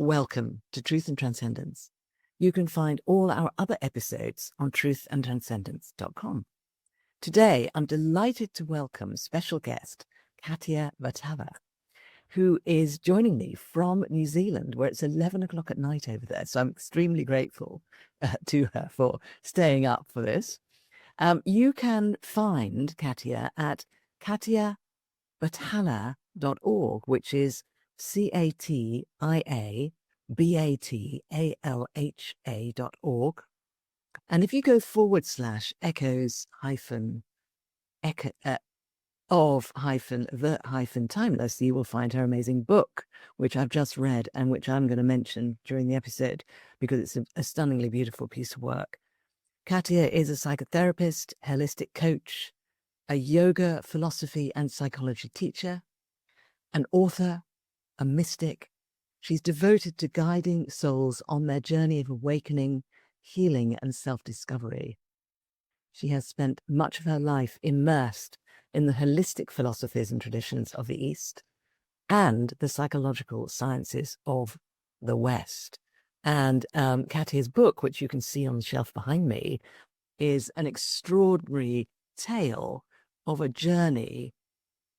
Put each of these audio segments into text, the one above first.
Welcome to Truth and Transcendence. You can find all our other episodes on truthandtranscendence.com. Today, I'm delighted to welcome special guest Catia Batalha, who is joining me from New Zealand, where it's 11 o'clock at night over there. So I'm extremely grateful to her for staying up for this. You can find Catia at catiabatalha.org, which is CATIABATALHA.org. And if you go / echoes echo, of the timeless, you will find her amazing book, which I've just read and which I'm going to mention during the episode because it's a stunningly beautiful piece of work. Catia is a psychotherapist, holistic coach, a yoga, philosophy, and psychology teacher, an author, a mystic. She's devoted to guiding souls on their journey of awakening, healing, and self-discovery. She has spent much of her life immersed in the holistic philosophies and traditions of the East and the psychological sciences of the West. And Catia's book, which you can see on the shelf behind me, is an extraordinary tale of a journey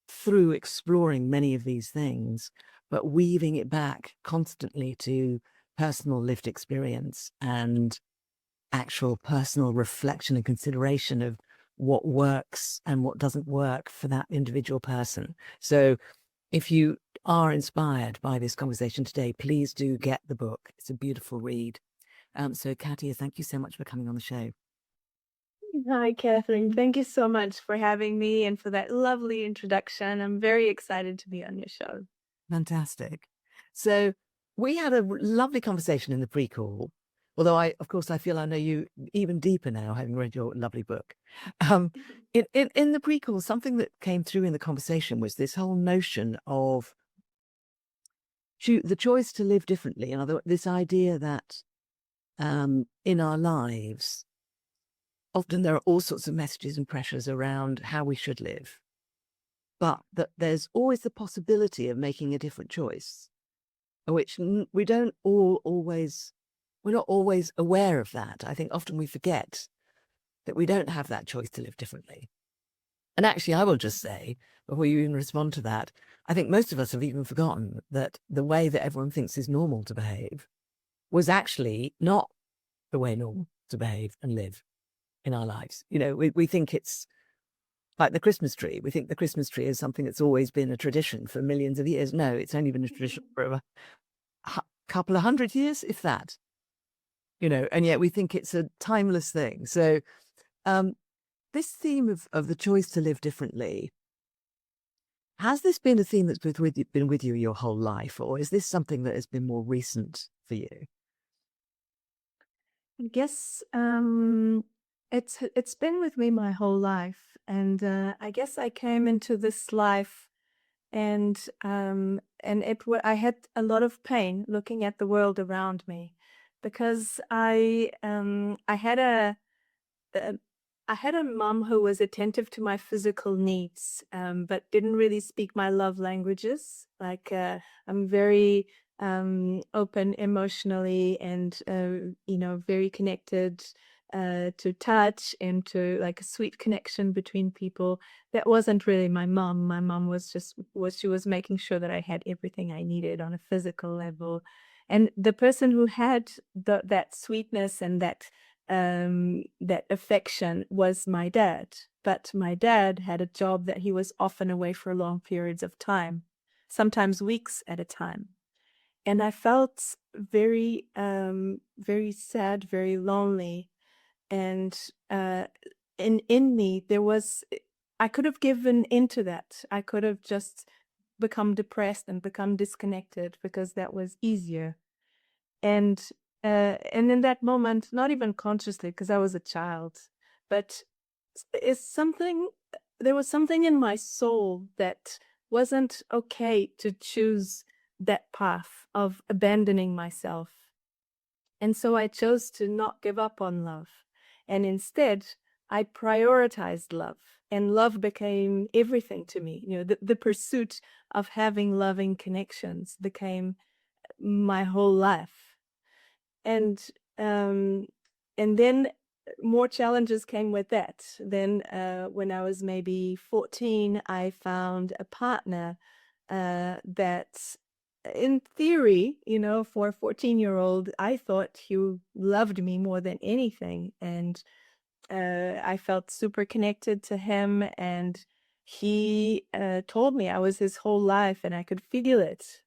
through exploring many of these things, but weaving it back constantly to personal lived experience and actual personal reflection and consideration of what works and what doesn't work for that individual person. So if you are inspired by this conversation today, please do get the book. It's a beautiful read. So Catia, thank you so much for coming on the show. Hi, Catherine. Thank you so much for having me and for that lovely introduction. I'm very excited to be on your show. Fantastic. So we had a lovely conversation in the pre-call, although I feel I know you even deeper now, having read your lovely book. In the pre-call, something that came through in the conversation was this whole notion of the choice to live differently. And this idea that in our lives, often there are all sorts of messages and pressures around how we should live, but that there's always the possibility of making a different choice, which we don't always, we're not always aware of that. I think often we forget that we don't have that choice to live differently. And actually, I will just say, before you even respond to that, I think most of us have even forgotten that the way that everyone thinks is normal to behave was actually not the way normal to behave and live in our lives. You know, we think it's like the Christmas tree. We think the Christmas tree is something that's always been a tradition for millions of years. No, it's only been a tradition for a couple of hundred years, if that. You know, and yet we think it's a timeless thing. So this theme of the choice to live differently, has this been a theme that's been with you your whole life, or is this something that has been more recent for you? I guess it's been with me my whole life, and I guess I came into this life, and I had a lot of pain looking at the world around me, because I had a I had a mom who was attentive to my physical needs, but didn't really speak my love languages. Like I'm very open emotionally and, very connected to touch and to like a sweet connection between people. That wasn't really my mom. My mom she was making sure that I had everything I needed on a physical level. And the person who had that sweetness and that affection was my dad. But my dad had a job that he was often away for long periods of time, sometimes weeks at a time. And I felt very, very sad, very lonely. And in me, I could have given into that. I could have just become depressed and become disconnected because that was easier. And in that moment, not even consciously, because I was a child, but there was something in my soul that wasn't okay to choose that path of abandoning myself. And so I chose to not give up on love. And instead, I prioritized love. And love became everything to me. You know, the pursuit of having loving connections became my whole life. And um, and then more challenges came with that. Then when I was maybe 14, I found a partner that in theory, for a 14-year-old, I thought he loved me more than anything. And I felt super connected to him, and he told me I was his whole life, and I could feel it.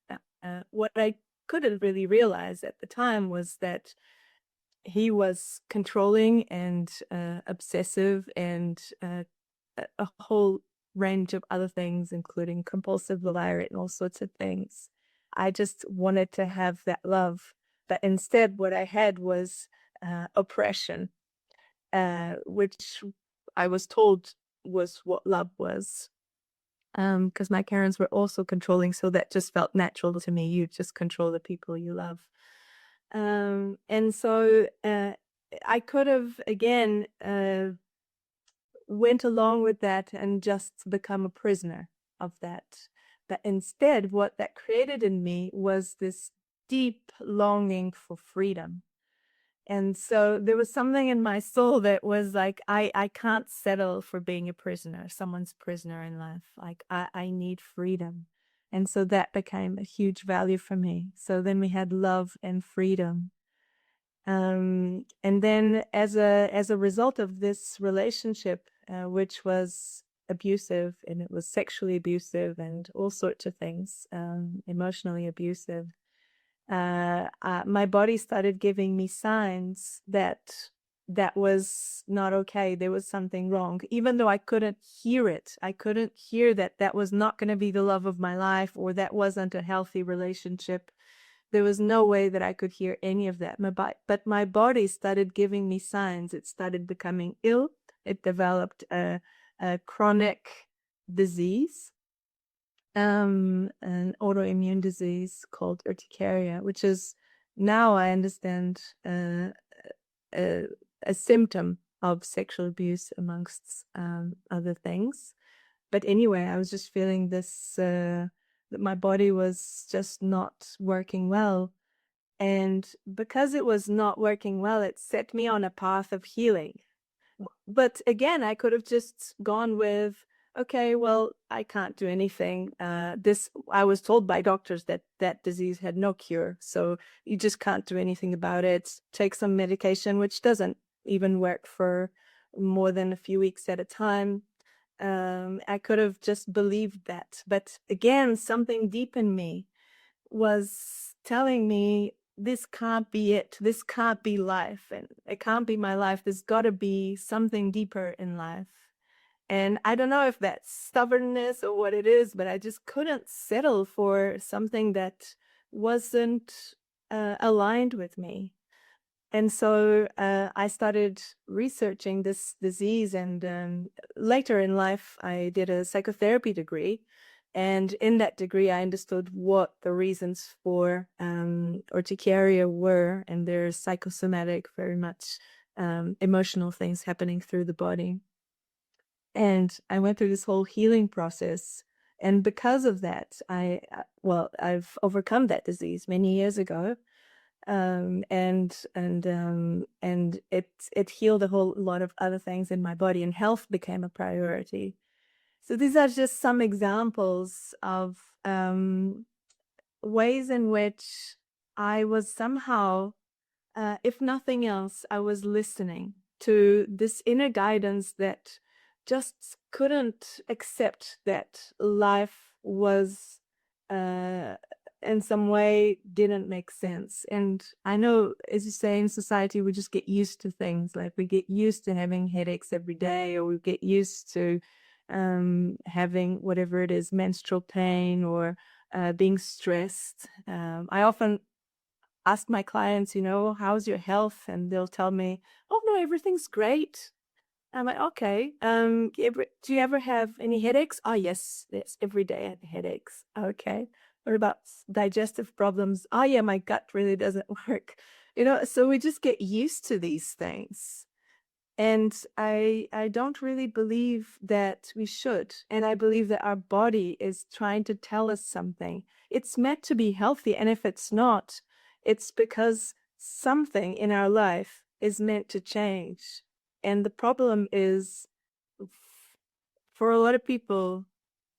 What I couldn't really realize at the time was that he was controlling and obsessive and a whole range of other things, including compulsive liar and all sorts of things. I just wanted to have that love, but instead what I had was oppression, which I was told was what love was. Because my parents were also controlling, so that just felt natural to me. You just control the people you love. And so I could have, again, went along with that and just become a prisoner of that. But instead, what that created in me was this deep longing for freedom. And so there was something in my soul that was like, I can't settle for being a prisoner, someone's prisoner in life. Like, I need freedom. And so that became a huge value for me. So then we had love and freedom. And then as a result of this relationship, which was abusive, and it was sexually abusive and all sorts of things, emotionally abusive, my body started giving me signs that that was not okay. There was something wrong, even though I couldn't hear it. I couldn't hear that that was not going to be the love of my life, or that wasn't a healthy relationship. There was no way that I could hear any of that. But my body started giving me signs. It started becoming ill. It developed a chronic disease, an autoimmune disease called urticaria, which is now I understand a symptom of sexual abuse amongst other things. But anyway, I was just feeling this, that my body was just not working well. And because it was not working well, it set me on a path of healing. But again, I could have just gone with, okay, well, I can't do anything. I was told by doctors that that disease had no cure. So you just can't do anything about it. Take some medication, which doesn't even work for more than a few weeks at a time. I could have just believed that. But again, something deep in me was telling me, this can't be it. This can't be life. And it can't be my life. There's got to be something deeper in life. And I don't know if that's stubbornness or what it is, but I just couldn't settle for something that wasn't aligned with me. And so I started researching this disease, and later in life, I did a psychotherapy degree. And in that degree, I understood what the reasons for urticaria were, and there's psychosomatic, very much emotional things happening through the body. And I went through this whole healing process. And because of that, I've overcome that disease many years ago. And it healed a whole lot of other things in my body, and health became a priority. So these are just some examples of ways in which I was somehow, if nothing else, I was listening to this inner guidance that just couldn't accept that life was in some way didn't make sense. And I know, as you say, in society, we just get used to things. Like, we get used to having headaches every day, or we get used to having whatever it is, menstrual pain, or being stressed. I often ask my clients, how's your health? And they'll tell me, oh, no, everything's great. I'm like, okay. Do you ever have any headaches? Oh, yes, every day I have headaches. Okay. What about digestive problems? Oh, yeah, my gut really doesn't work. So we just get used to these things. And I don't really believe that we should. And I believe that our body is trying to tell us something. It's meant to be healthy. And if it's not, it's because something in our life is meant to change. And the problem is, for a lot of people,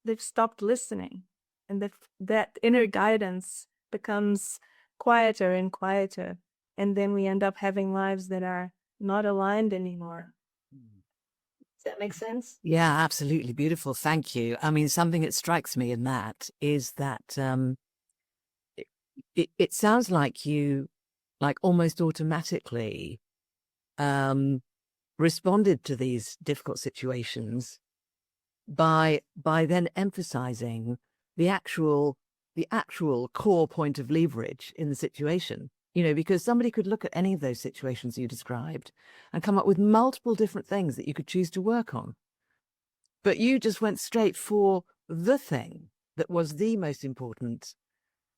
they've stopped listening. And that inner guidance becomes quieter and quieter. And then we end up having lives that are not aligned anymore. Does that make sense? Yeah, absolutely beautiful. Thank you. I mean, something that strikes me in that is that it sounds like you, like almost automatically, responded to these difficult situations by then emphasizing the actual core point of leverage in the situation. Because somebody could look at any of those situations you described and come up with multiple different things that you could choose to work on. But you just went straight for the thing that was the most important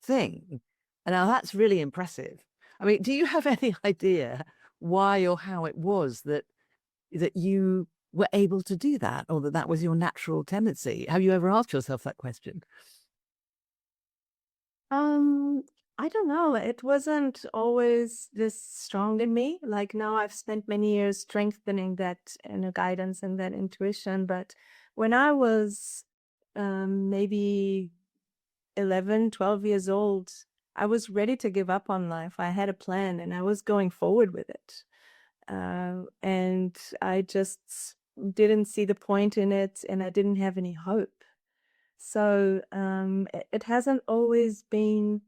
thing. And now that's really impressive. I mean, do you have any idea why or how it was that you were able to do that, or that was your natural tendency? Have you ever asked yourself that question? Um, I don't know. It wasn't always this strong in me. Like now I've spent many years strengthening that inner guidance and that intuition. But when I was maybe 11, 12 years old, I was ready to give up on life. I had a plan and I was going forward with it. And I just didn't see the point in it and I didn't have any hope. So it hasn't always been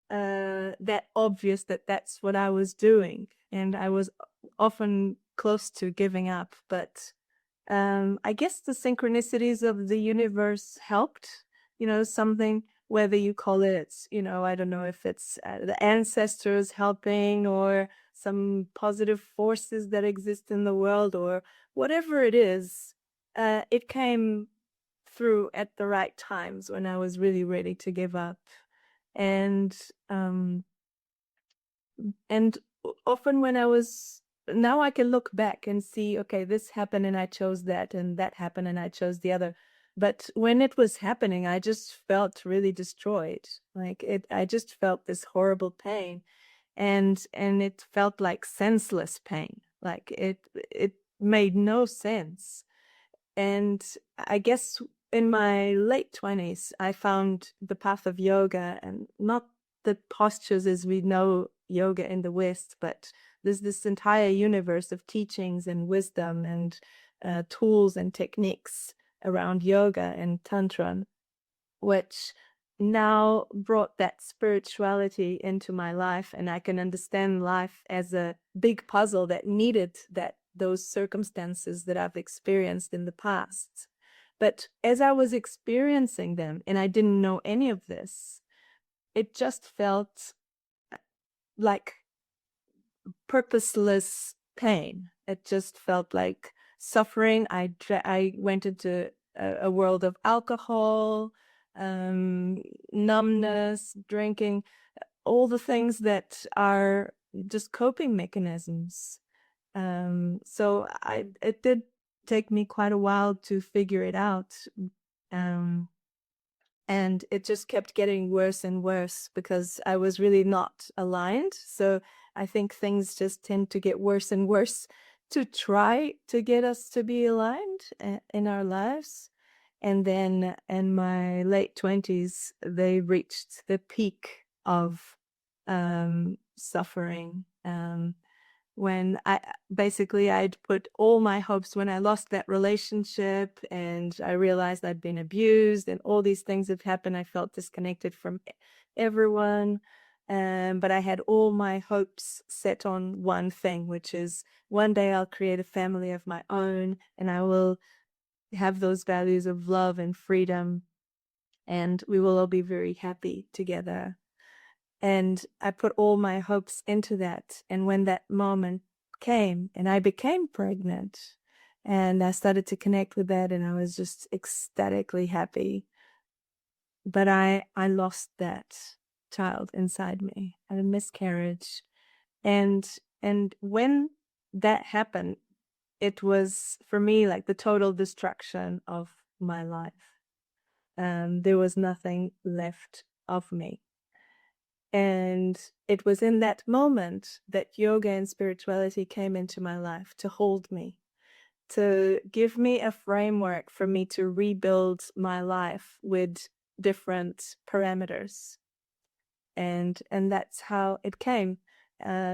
that obvious that that's what I was doing. And I was often close to giving up. But I guess the synchronicities of the universe helped, something, whether you call it, I don't know if it's the ancestors helping or some positive forces that exist in the world or whatever it is. It came through at the right times when I was really ready to give up. And um, and often when now I can look back and see, okay, this happened and I chose that, and that happened and I chose the other. But when it was happening, I just felt really destroyed. I just felt this horrible pain, and it felt like senseless pain. Like it made no sense. And I guess in my late 20s, I found the path of yoga, and not the postures as we know yoga in the West, but there's this entire universe of teachings and wisdom and tools and techniques around yoga and tantra, which now brought that spirituality into my life, and I can understand life as a big puzzle that needed those circumstances that I've experienced in the past. But as I was experiencing them and I didn't know any of this, it just felt like purposeless pain. It just felt like suffering. I went into a world of alcohol, numbness, drinking, all the things that are just coping mechanisms. So it did take me quite a while to figure it out. And it just kept getting worse and worse because I was really not aligned. So I think things just tend to get worse and worse to try to get us to be aligned in our lives. And then in my late 20s, they reached the peak of suffering. When I'd put all my hopes when I lost that relationship and I realized I'd been abused and all these things have happened. I felt disconnected from everyone. But I had all my hopes set on one thing, which is one day I'll create a family of my own and I will have those values of love and freedom, and we will all be very happy together. And I put all my hopes into that. And when that moment came and I became pregnant and I started to connect with that, and I was just ecstatically happy. But I lost that child inside me. I had a miscarriage. And when that happened, it was for me like the total destruction of my life. There was nothing left of me. And it was in that moment that yoga and spirituality came into my life to hold me, to give me a framework for me to rebuild my life with different parameters. And that's how it came.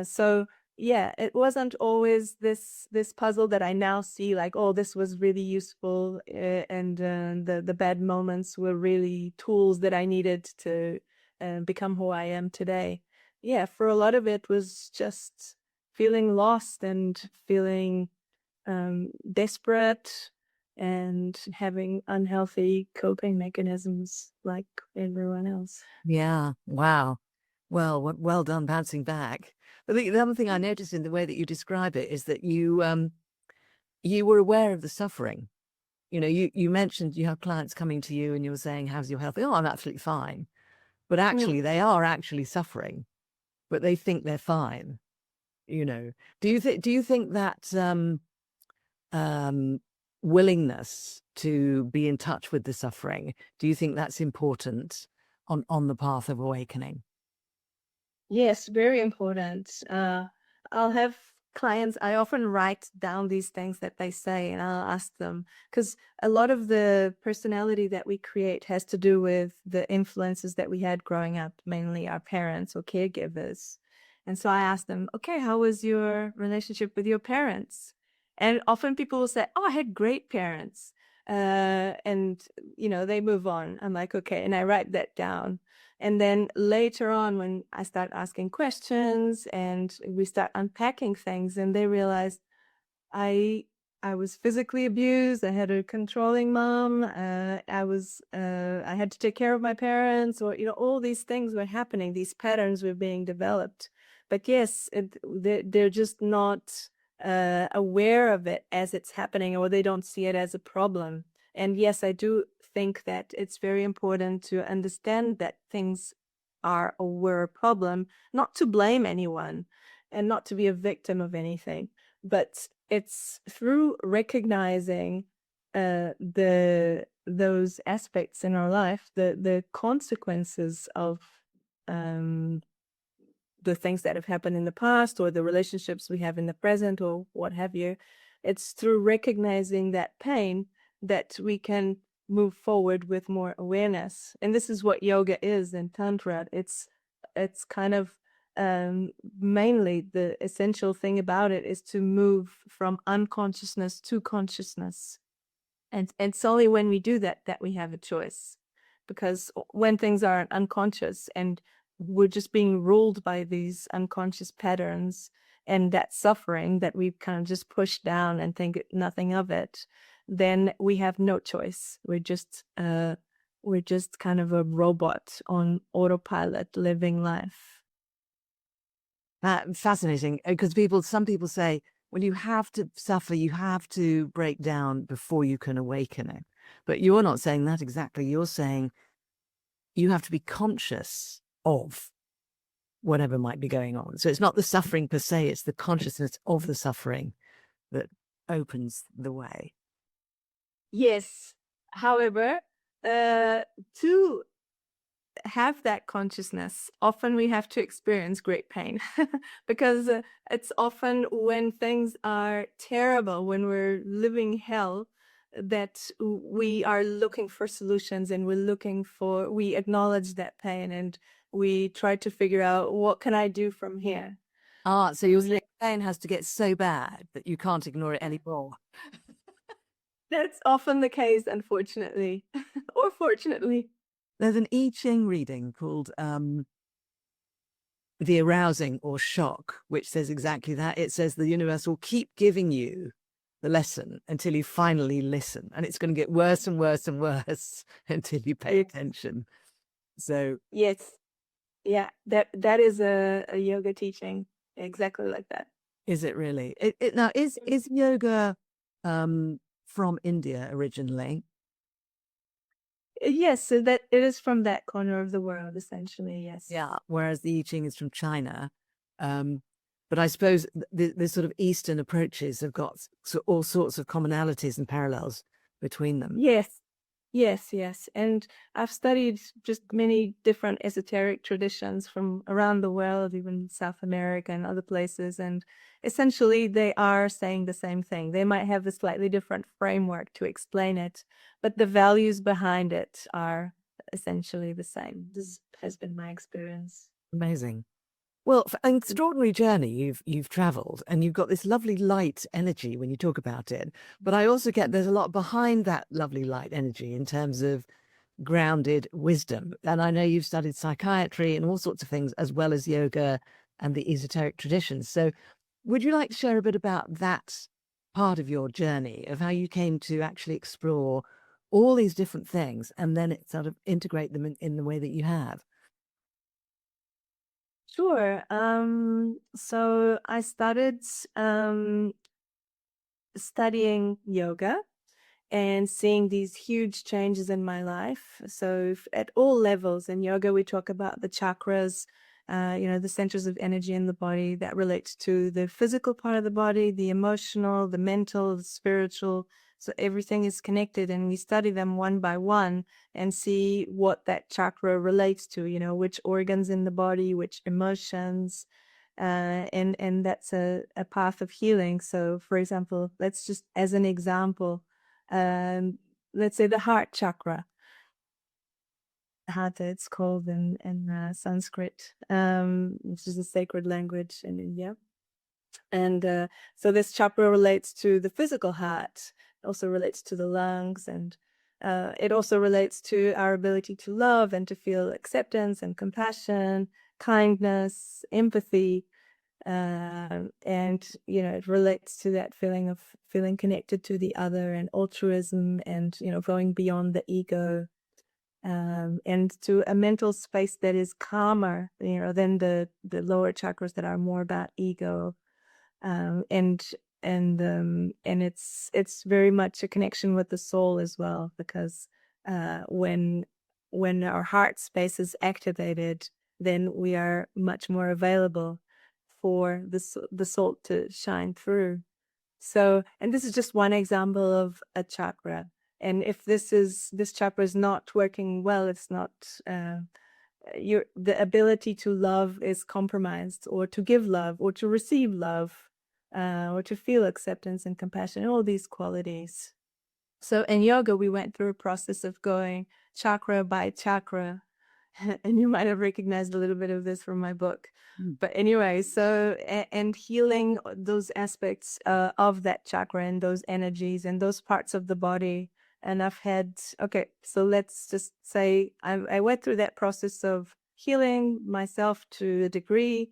So yeah, it wasn't always this puzzle that I now see like, oh, this was really useful, and the bad moments were really tools that I needed to become who I am today. Yeah, for a lot of it was just feeling lost and feeling desperate and having unhealthy coping mechanisms like everyone else. Yeah. Wow. Well, well done bouncing back. But the other thing I noticed in the way that you describe it is that you were aware of the suffering. You know, you mentioned you have clients coming to you and you were saying, "How's your health?" "Oh, I'm absolutely fine." But Yeah. actually, they are actually suffering, but they think they're fine. You know, do you think that um, willingness to be in touch with the suffering, do you think that's important on the path of awakening? Yes, very important. I'll have clients, I often write down these things that they say and I'll ask them, because a lot of the personality that we create has to do with the influences that we had growing up, mainly our parents or caregivers. And so I ask them, okay, how was your relationship with your parents? And often people will say, oh, I had great parents. And, they move on. I'm like, okay. And I write that down. And then later on, when I start asking questions and we start unpacking things, and they realize I I was physically abused. I had a controlling mom. I had to take care of my parents, or all these things were happening. These patterns were being developed. But yes, they're just not aware of it as it's happening, or they don't see it as a problem. And yes, I do think that it's very important to understand that things are or were a problem, not to blame anyone and not to be a victim of anything, but it's through recognizing those aspects in our life, the consequences of um, the things that have happened in the past or the relationships we have in the present or what have you. It's through recognizing that pain that we can move forward with more awareness. And this is what yoga is in Tantra. It's kind of mainly the essential thing about it is to move from unconsciousness to consciousness. And it's only when we do that that we have a choice. Because when things are unconscious and we're just being ruled by these unconscious patterns and that suffering that we've kind of just pushed down and think nothing of it, then we have no choice. We're just kind of a robot on autopilot living life. Fascinating, because some people say, well, you have to suffer, you have to break down before you can awaken it. But you're not saying that exactly. You're saying you have to be conscious of whatever might be going on. So it's not the suffering per se, it's the consciousness of the suffering that opens the way. Yes. However, to have that consciousness, often we have to experience great pain because it's often when things are terrible, when we're living hell, that we are looking for solutions and we acknowledge that pain and we try to figure out what can I do from here. So you're saying pain has to get so bad that you can't ignore it anymore. That's often the case, unfortunately, or fortunately. There's an I Ching reading called The Arousing or Shock, which says exactly that. It says the universe will keep giving you the lesson until you finally listen. And it's going to get worse and worse and worse until you pay attention. So Yes. Yeah, that is a yoga teaching exactly like that. is it really? Now, is yoga from India originally? Yes, so that it is from that corner of the world, essentially. Yes. Yeah. Whereas the I Ching is from China. Um, But I suppose the sort of Eastern approaches have got all sorts of commonalities and parallels between them. Yes. Yes, yes. And I've studied just many different esoteric traditions from around the world, even South America and other places. And essentially, they are saying the same thing. They might have a slightly different framework to explain it, but the values behind it are essentially the same. This has been my experience. Amazing. Well, an extraordinary journey you've traveled, and you've got this lovely light energy when you talk about it. But I also get there's a lot behind that lovely light energy in terms of grounded wisdom. And I know you've studied psychiatry and all sorts of things, as well as yoga and the esoteric traditions. So would you like to share a bit about that part of your journey, of how you came to actually explore all these different things and then it sort of integrate them in the way that you have? Sure. So I started studying yoga and seeing these huge changes in my life. So at all levels in yoga, we talk about the chakras, the centers of energy in the body that relates to the physical part of the body, the emotional, the mental, the spiritual. So everything is connected, and we study them one by one and see what that chakra relates to, which organs in the body, which emotions, and that's a path of healing. So, for example, let's just as an example, um, let's say the heart chakra. Hatha, it's called in Sanskrit, which is a sacred language in India. And so this chakra relates to the physical heart, it also relates to the lungs, and it also relates to our ability to love and to feel acceptance and compassion, kindness, empathy. And it relates to that feeling of feeling connected to the other and altruism and going beyond the ego, and to a mental space that is calmer than the lower chakras that are more about ego. And it's very much a connection with the soul as well, because when our heart space is activated, then we are much more available for the soul to shine through. So, and this is just one example of a chakra. And if this chakra is not working well, it's not the ability to love is compromised, or to give love, or to receive love, or to feel acceptance and compassion, all these qualities. So in yoga, we went through a process of going chakra by chakra. And you might have recognized a little bit of this from my book. But anyway, so, and healing those aspects of that chakra and those energies and those parts of the body. And I've had, okay, so let's just say I went through that process of healing myself to a degree,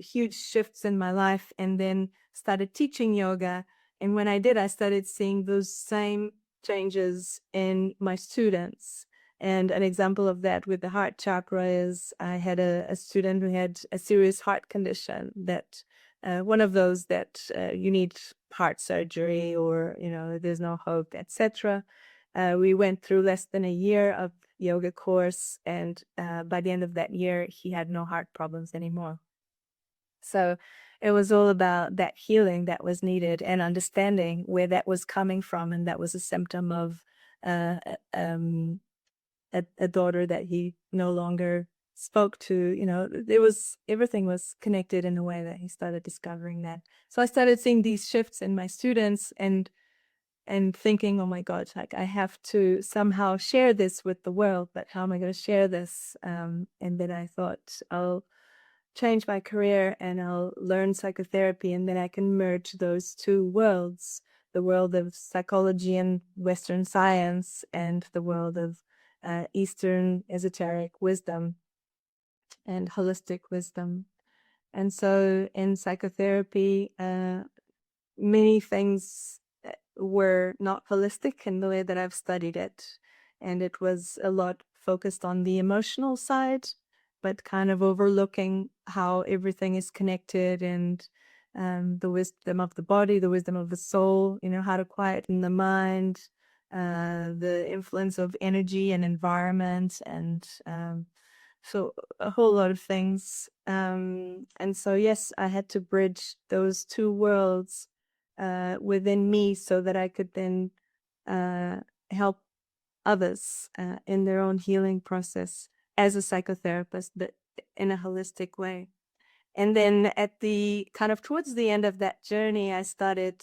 huge shifts in my life, and then started teaching yoga. And when I did, I started seeing those same changes in my students. And an example of that with the heart chakra is I had a student who had a serious heart condition, that one of those that you need heart surgery, or there's no hope, etc. We went through less than a year of yoga course, and by the end of that year, he had no heart problems anymore. So it was all about that healing that was needed and understanding where that was coming from, and that was a symptom of uh, um, a daughter that he no longer spoke to. Everything was connected in a way that he started discovering that. So I started seeing these shifts in my students, and thinking, oh my God, like I have to somehow share this with the world, but how am I going to share this? And then I thought, I'll change my career and I'll learn psychotherapy, and then I can merge those two worlds, the world of psychology and Western science, and the world of Eastern esoteric wisdom and holistic wisdom. And so in psychotherapy, many things were not holistic in the way that I've studied it. And it was a lot focused on the emotional side, but kind of overlooking how everything is connected, and the wisdom of the body, the wisdom of the soul, how to quieten the mind, the influence of energy and environment, and So a whole lot of things. And so, yes, I had to bridge those two worlds within me so that I could then help others in their own healing process as a psychotherapist, but in a holistic way. And then at the kind of towards the end of that journey, I started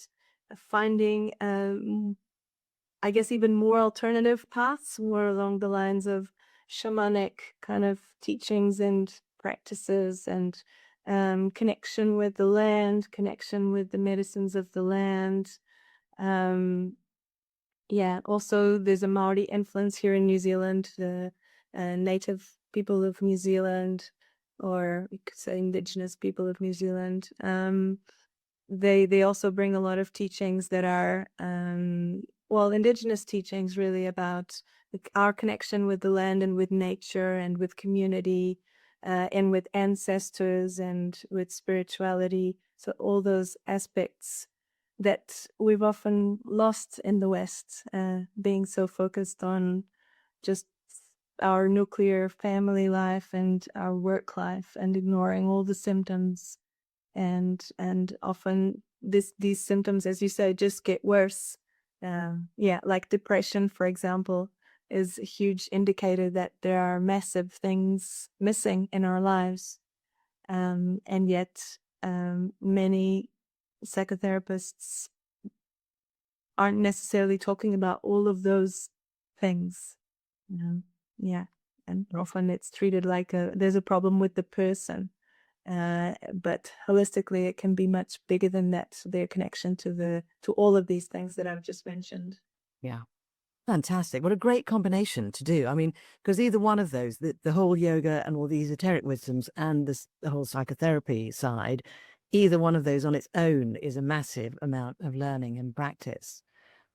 finding, I guess, even more alternative paths, more along the lines of shamanic kind of teachings and practices, and connection with the land, connection with the medicines of the land. Yeah, also there's a Maori influence here in New Zealand, the native people of New Zealand, or you could say indigenous people of New Zealand. They also bring a lot of teachings that are indigenous teachings, really about our connection with the land and with nature and with community, and with ancestors and with spirituality. So all those aspects that we've often lost in the West, being so focused on just our nuclear family life and our work life, and ignoring all the symptoms, and often these symptoms, as you say, just get worse. Yeah, like depression, for example, is a huge indicator that there are massive things missing in our lives. And yet, many psychotherapists aren't necessarily talking about all of those things. Yeah, and often it's treated like there's a problem with the person. But holistically, it can be much bigger than that. Their connection to all of these things that I've just mentioned. Yeah. Fantastic. What a great combination to do. I mean, because either one of those, the whole yoga and all the esoteric wisdoms and the whole psychotherapy side, either one of those on its own is a massive amount of learning and practice.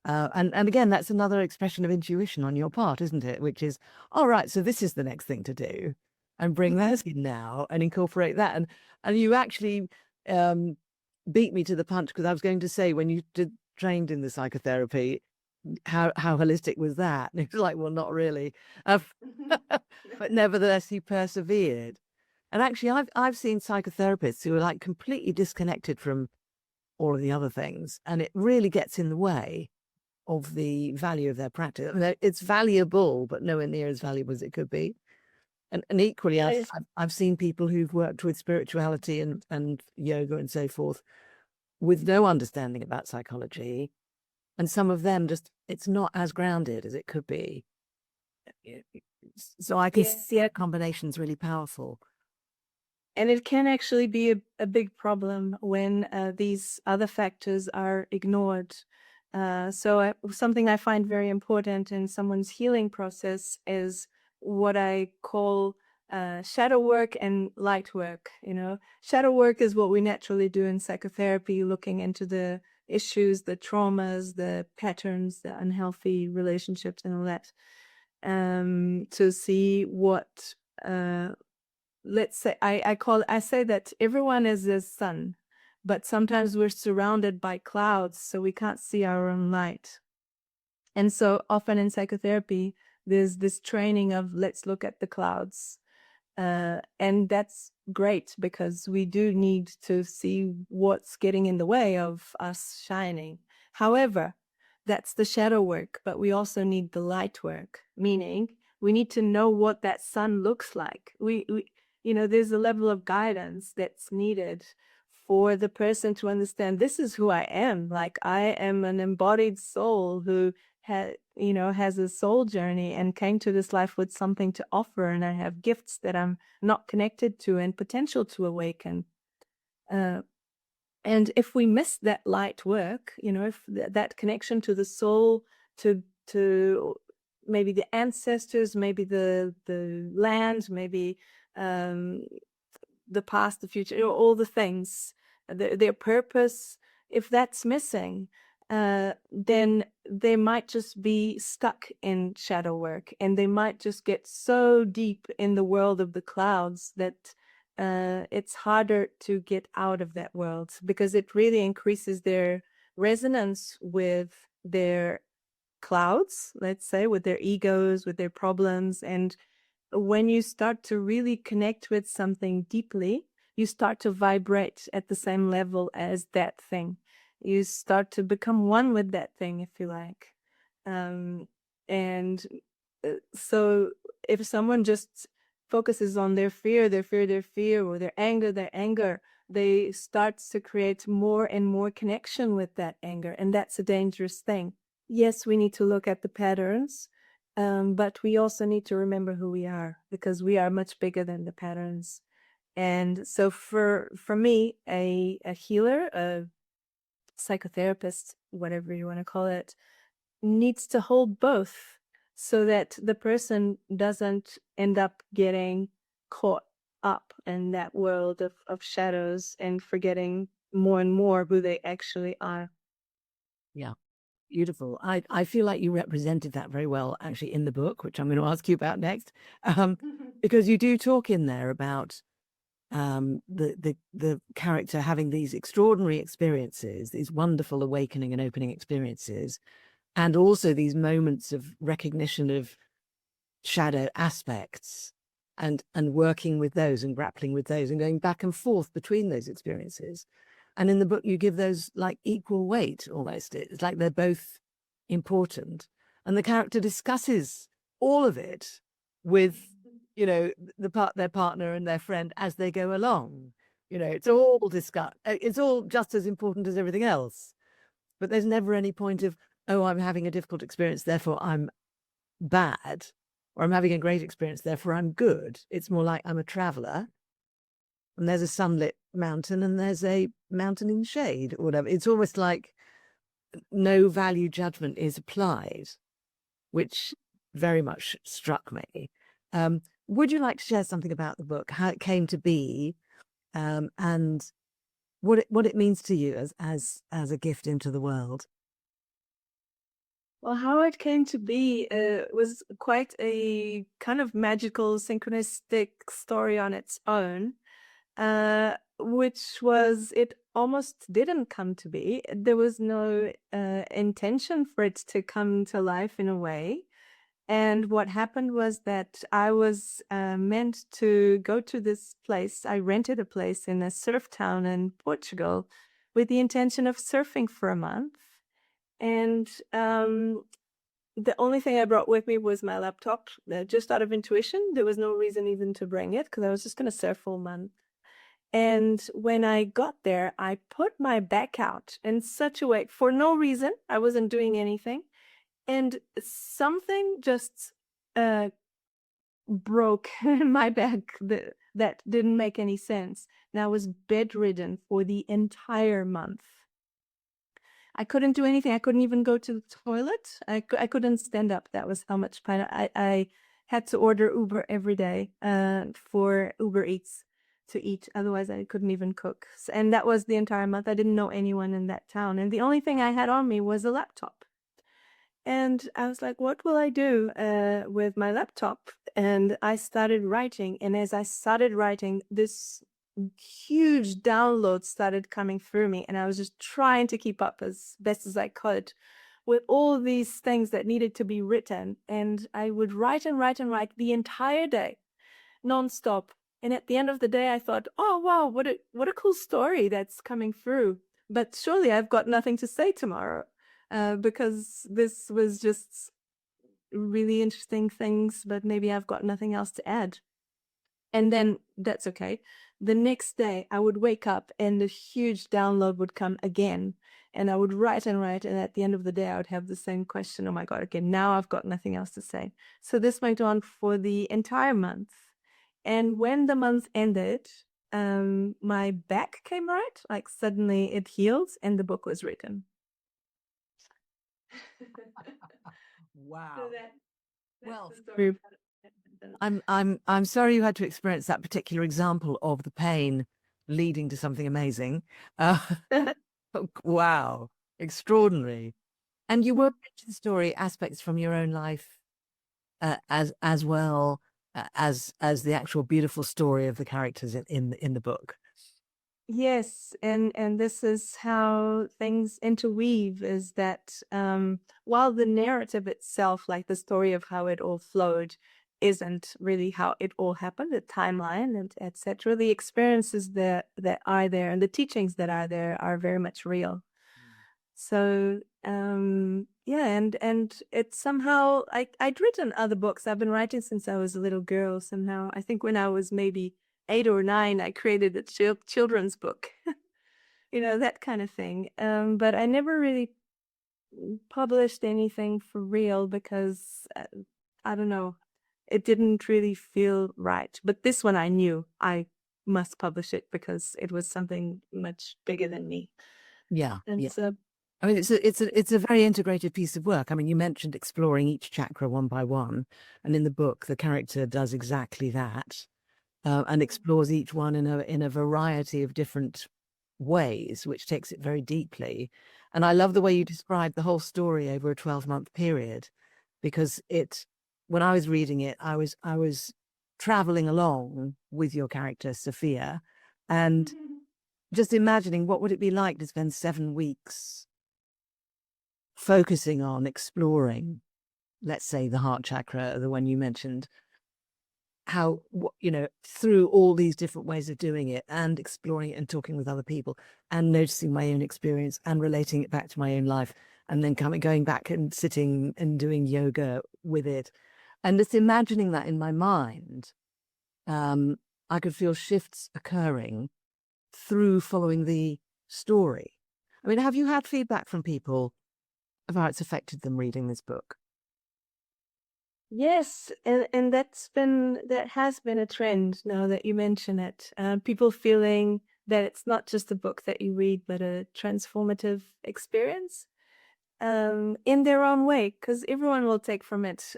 And again, that's another expression of intuition on your part, isn't it? Which is, all right, so this is the next thing to do, and bring that in now and incorporate that. And you actually beat me to the punch, because I was going to say, when you trained in the psychotherapy, how holistic was that? And it was like, well, not really. But nevertheless, he persevered. And actually, I've seen psychotherapists who are like completely disconnected from all of the other things, and it really gets in the way of the value of their practice. I mean, it's valuable, but nowhere near as valuable as it could be. And equally, I've seen people who've worked with spirituality and yoga and so forth with no understanding about psychology, and some of them just, it's not as grounded as it could be. So I can see a combination's really powerful. And it can actually be a big problem when these other factors are ignored. Something I find very important in someone's healing process is what I call shadow work and light work. Shadow work is what we naturally do in psychotherapy, looking into the issues, the traumas, the patterns, the unhealthy relationships, and all that, to see what, let's say, I say that everyone is the sun, but sometimes we're surrounded by clouds, so we can't see our own light. And so often in psychotherapy, there's this training of, let's look at the clouds. And that's great, because we do need to see what's getting in the way of us shining. However, that's the shadow work, but we also need the light work, meaning we need to know what that sun looks like. There's a level of guidance that's needed for the person to understand, this is who I am. Like, I am an embodied soul who has a soul journey and came to this life with something to offer, and I have gifts that I'm not connected to and potential to awaken. And if we miss that light work, if that connection to the soul, to maybe the ancestors, maybe the land, maybe the past, the future, all the things, their purpose, if that's missing, then they might just be stuck in shadow work, and they might just get so deep in the world of the clouds that it's harder to get out of that world, because it really increases their resonance with their clouds, let's say, with their egos, with their problems, and when you start to really connect with something deeply, you start to vibrate at the same level as that thing. You start to become one with that thing, if you like. And so if someone just focuses on their fear, or their anger, they start to create more and more connection with that anger. And that's a dangerous thing. Yes, we need to look at the patterns, but we also need to remember who we are, because we are much bigger than the patterns. And so for me, a healer, a psychotherapist, whatever you want to call it, needs to hold both, so that the person doesn't end up getting caught up in that world of shadows and forgetting more and more who they actually are. Yeah. Beautiful. I feel like you represented that very well, actually, in the book, which I'm going to ask you about next, because you do talk in there about the character having these extraordinary experiences, these wonderful awakening and opening experiences, and also these moments of recognition of shadow aspects, and working with those and grappling with those and going back and forth between those experiences. And in the book, you give those like equal weight almost. It's like they're both important. And the character discusses all of it with, their partner and their friend as they go along. It's all discussed. It's all just as important as everything else. But there's never any point of, oh, I'm having a difficult experience, therefore I'm bad, or I'm having a great experience, therefore I'm good. It's more like I'm a traveler, and there's a sunlit mountain and there's a mountain in shade or whatever. It's almost like no value judgment is applied, which very much struck me. Would you like to share something about the book, how it came to be, and what it means to you as a gift into the world? Well, how it came to be was quite a kind of magical, synchronistic story on its own, which was, it almost didn't come to be. There was no intention for it to come to life in a way. And what happened was that I was meant to go to this place. I rented a place in a surf town in Portugal with the intention of surfing for a month. And the only thing I brought with me was my laptop, just out of intuition. There was no reason even to bring it, because I was just going to surf all month. And when I got there, I put my back out in such a way, for no reason. I wasn't doing anything. And something just broke in my back that didn't make any sense. And I was bedridden for the entire month. I couldn't do anything. I couldn't even go to the toilet. I couldn't stand up. That was how much pain. I had to order Uber every day for Uber Eats to eat. Otherwise, I couldn't even cook. And that was the entire month. I didn't know anyone in that town. And the only thing I had on me was a laptop. And I was like, what will I do with my laptop? And I started writing. And as I started writing, this huge download started coming through me. And I was just trying to keep up as best as I could with all these things that needed to be written. And I would write and write and write the entire day, nonstop. And at the end of the day, I thought, oh, wow, what a cool story that's coming through. But surely I've got nothing to say tomorrow. Because this was just really interesting things, but maybe I've got nothing else to add. And then that's okay. The next day I would wake up and a huge download would come again. And I would write and write. And at the end of the day, I would have the same question. Oh my God, okay, now I've got nothing else to say. So this went on for the entire month. And when the month ended, my back came right. Like suddenly it healed and the book was written. Wow. So that's Well, the story. I'm sorry you had to experience that particular example of the pain leading to something amazing. Wow, extraordinary. And you work into the story aspects from your own life as well as the actual beautiful story of the characters in the book. Yes, and this is how things interweave, is that while the narrative itself, like the story of how it all flowed, isn't really how it all happened, the timeline and etc. The experiences that are there and the teachings that are there are very much real. So yeah, and it's somehow I'd written other books. I've been writing since I was a little girl. Somehow I think when I was maybe 8 or 9, I created a children's book, that kind of thing. But I never really published anything for real because I don't know, it didn't really feel right. But this one I knew I must publish it because it was something much bigger than me. Yeah. And Yeah. so I mean, it's a very integrated piece of work. I mean, you mentioned exploring each chakra one by one, and in the book, the character does exactly that, and explores each one in a variety of different ways, which takes it very deeply. And I love the way you describe the whole story over a 12-month period, because when I was reading it, I was traveling along with your character, Sophia, and just imagining what would it be like to spend 7 weeks focusing on exploring, let's say, the heart chakra, the one you mentioned, how, through all these different ways of doing it and exploring it and talking with other people and noticing my own experience and relating it back to my own life, and then going back and sitting and doing yoga with it. And just imagining that in my mind, I could feel shifts occurring through following the story. I mean, have you had feedback from people of how it's affected them reading this book? yes, and that has been a trend now that you mention it. People feeling that it's not just a book that you read, but a transformative experience in their own way, because everyone will take from it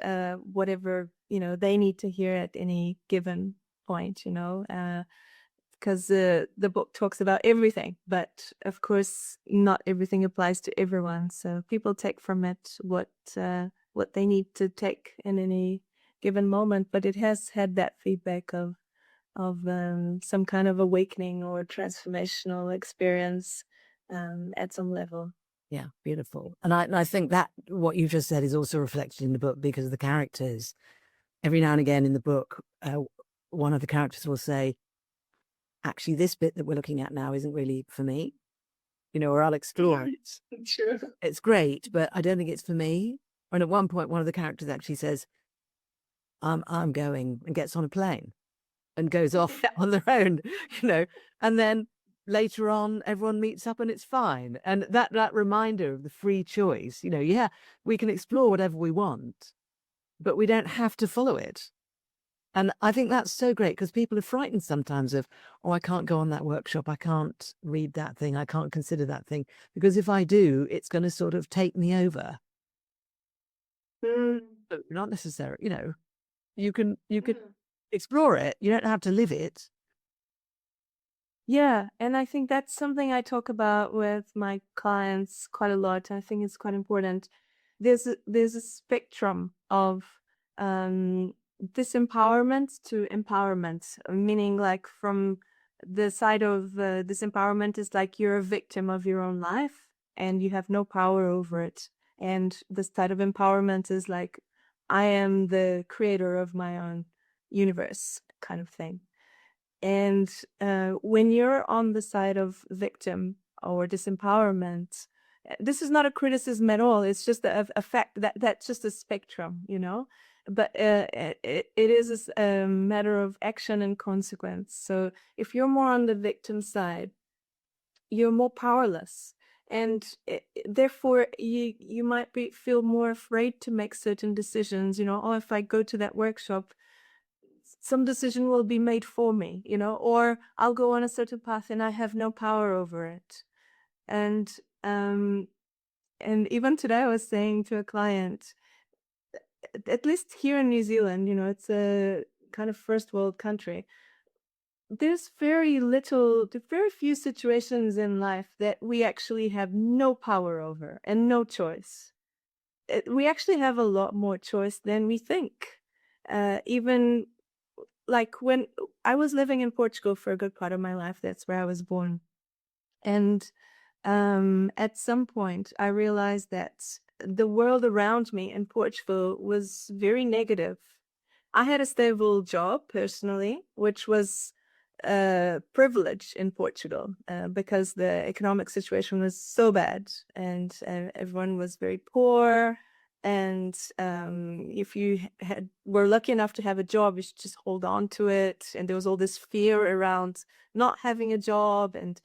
whatever they need to hear at any given point. Because the book talks about everything, but of course, not everything applies to everyone. So people take from it what they need to take in any given moment. But it has had that feedback of some kind of awakening or transformational experience at some level. Yeah, beautiful. And I think that what you just said is also reflected in the book, because the characters, every now and again in the book, one of the characters will say, actually, this bit that we're looking at now isn't really for me, or I'll explore it. True. It's great, but I don't think it's for me. And at one point, one of the characters actually says, I'm going, and gets on a plane and goes off on their own, you know, and then later on everyone meets up and it's fine. And that reminder of the free choice, yeah, we can explore whatever we want, but we don't have to follow it. And I think that's so great, because people are frightened sometimes of, oh, I can't go on that workshop, I can't read that thing, I can't consider that thing, because if I do, it's going to sort of take me over. Mm. But not necessary, you can explore it, you don't have to live it. Yeah, and I think that's something I talk about with my clients quite a lot. I think it's quite important. There's a spectrum of disempowerment to empowerment, meaning like from the side of disempowerment is like you're a victim of your own life and you have no power over it. And the side of empowerment is like I am the creator of my own universe kind of thing. And when you're on the side of victim or disempowerment, this is not a criticism at all. It's just a fact that's just a spectrum, But it is a matter of action and consequence. So if you're more on the victim side, you're more powerless. And therefore, you might feel more afraid to make certain decisions. Oh, if I go to that workshop, some decision will be made for me, or I'll go on a certain path and I have no power over it. And even today I was saying to a client, at least here in New Zealand, it's a kind of first world country. There's very few situations in life that we actually have no power over and no choice. We actually have a lot more choice than we think. Even like when I was living in Portugal for a good part of my life, that's where I was born. And at some point, I realized that the world around me in Portugal was very negative. I had a stable job personally, which was a privilege in Portugal because the economic situation was so bad and everyone was very poor. And if you were lucky enough to have a job, you should just hold on to it. And there was all this fear around not having a job, and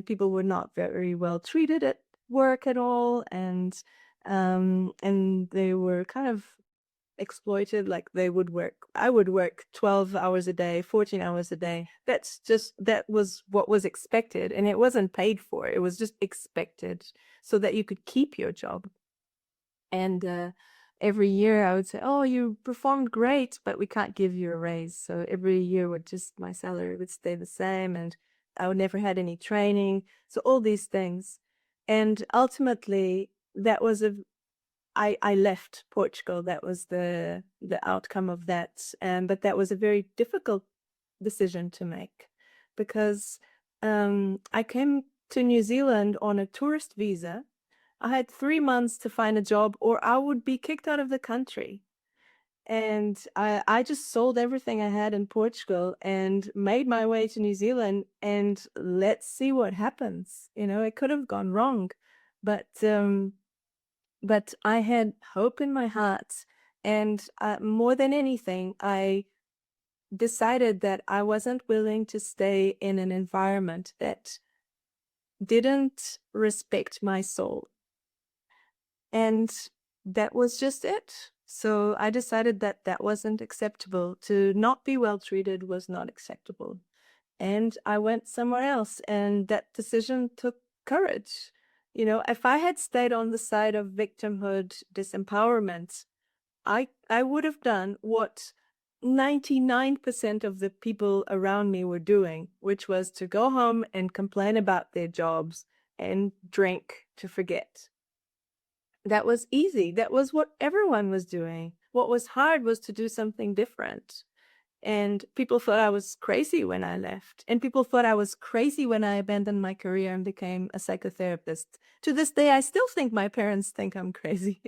people were not very well treated at work at all, and they were kind of exploited. Like I would work 12 hours a day, 14 hours a day. That was what was expected, and it wasn't paid for. It was just expected so that you could keep your job. And every year I would say, oh, you performed great, but we can't give you a raise. So every year my salary would stay the same, and I would never had any training. So all these things. And ultimately that was I left Portugal. That was the outcome of that. But that was a very difficult decision to make because I came to New Zealand on a tourist visa. I had 3 months to find a job or I would be kicked out of the country. And I just sold everything I had in Portugal and made my way to New Zealand, and let's see what happens. It could have gone wrong, but I had hope in my heart. And more than anything, I decided that I wasn't willing to stay in an environment that didn't respect my soul. And that was just it. So I decided that that wasn't acceptable. To not be well treated was not acceptable. And I went somewhere else. And that decision took courage. If I had stayed on the side of victimhood, disempowerment, I would have done what 99% of the people around me were doing, which was to go home and complain about their jobs and drink to forget. That was easy. That was what everyone was doing. What was hard was to do something different. And people thought I was crazy when I left. And people thought I was crazy when I abandoned my career and became a psychotherapist. To this day, I still think my parents think I'm crazy.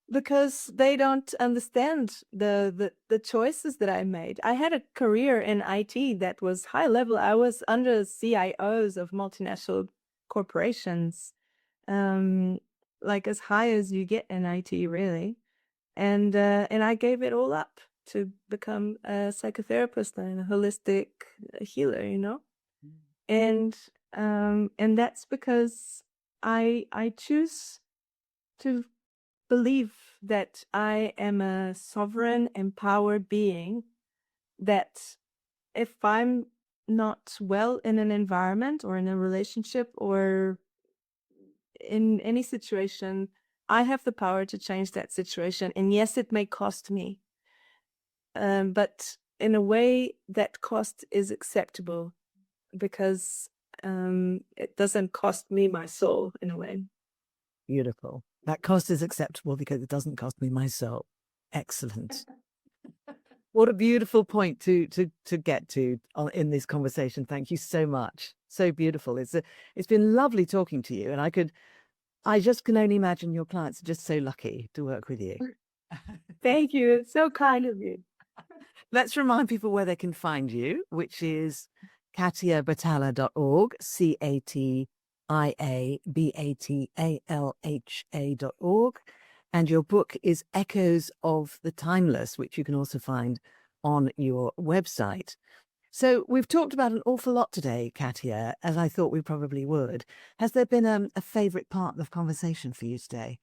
Because they don't understand the choices that I made. I had a career in IT that was high level. I was under CIOs of multinational corporations, like as high as you get in IT, really. And I gave it all up to become a psychotherapist and a holistic healer. And that's because I choose to believe that I am a sovereign, empowered being, that if I'm not well in an environment or in a relationship or in any situation, I have the power to change that situation. And yes, it may cost me, but in a way that cost is acceptable because it doesn't cost me my soul in a way. Beautiful. That cost is acceptable because it doesn't cost me my soul. Excellent. What a beautiful point to get to in this conversation. Thank you so much. So beautiful. It's been lovely talking to you, and I just can only imagine your clients are just so lucky to work with you. Thank you. It's so kind of you. Let's remind people where they can find you, which is catiabatalha.org, CATIABATALHA.org. And your book is Echoes of the Timeless, which you can also find on your website. So we've talked about an awful lot today, Catia, as I thought we probably would. Has there been a favourite part of conversation for you today?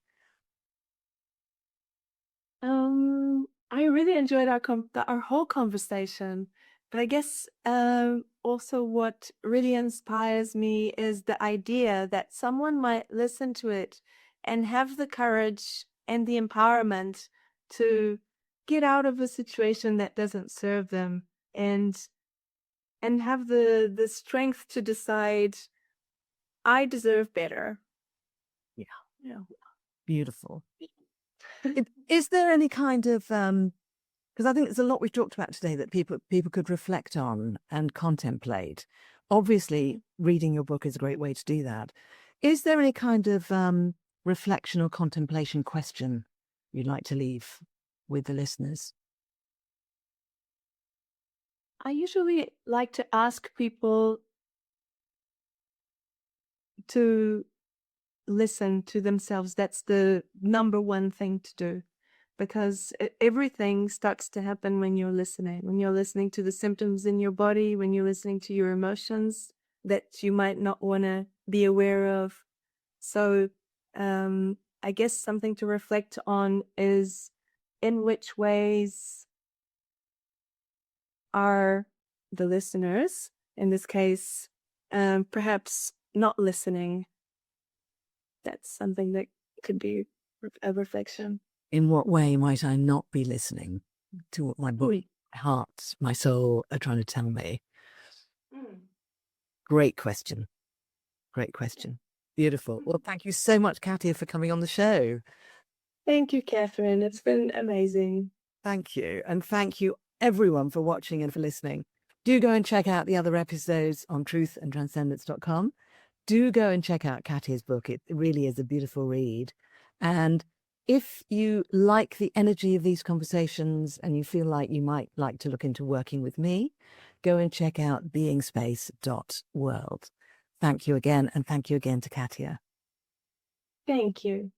I really enjoyed our whole conversation, but I guess also what really inspires me is the idea that someone might listen to it and have the courage and the empowerment to get out of a situation that doesn't serve them, and have the strength to decide, I deserve better. Yeah. Beautiful. Is there any kind of because I think there's a lot we've talked about today that people could reflect on and contemplate. Obviously, reading your book is a great way to do that. Is there any kind of reflection or contemplation question you'd like to leave with the listeners? I usually like to ask people to listen to themselves. That's the number one thing to do, because everything starts to happen when you're listening. When you're listening to the symptoms in your body, when you're listening to your emotions that you might not want to be aware of. So I guess something to reflect on is, in which ways are the listeners, in this case, perhaps not listening? That's something that could be a reflection. In what way might I not be listening to what my heart, my soul are trying to tell me? Great question. Great question. Beautiful. Well, thank you so much, Catia, for coming on the show. Thank you, Catherine. It's been amazing. Thank you. And thank you, everyone, for watching and for listening. Do go and check out the other episodes on truthandtranscendence.com. Do go and check out Catia's book. It really is a beautiful read. And if you like the energy of these conversations and you feel like you might like to look into working with me, go and check out beingspace.world. Thank you again, and thank you again to Catia. Thank you.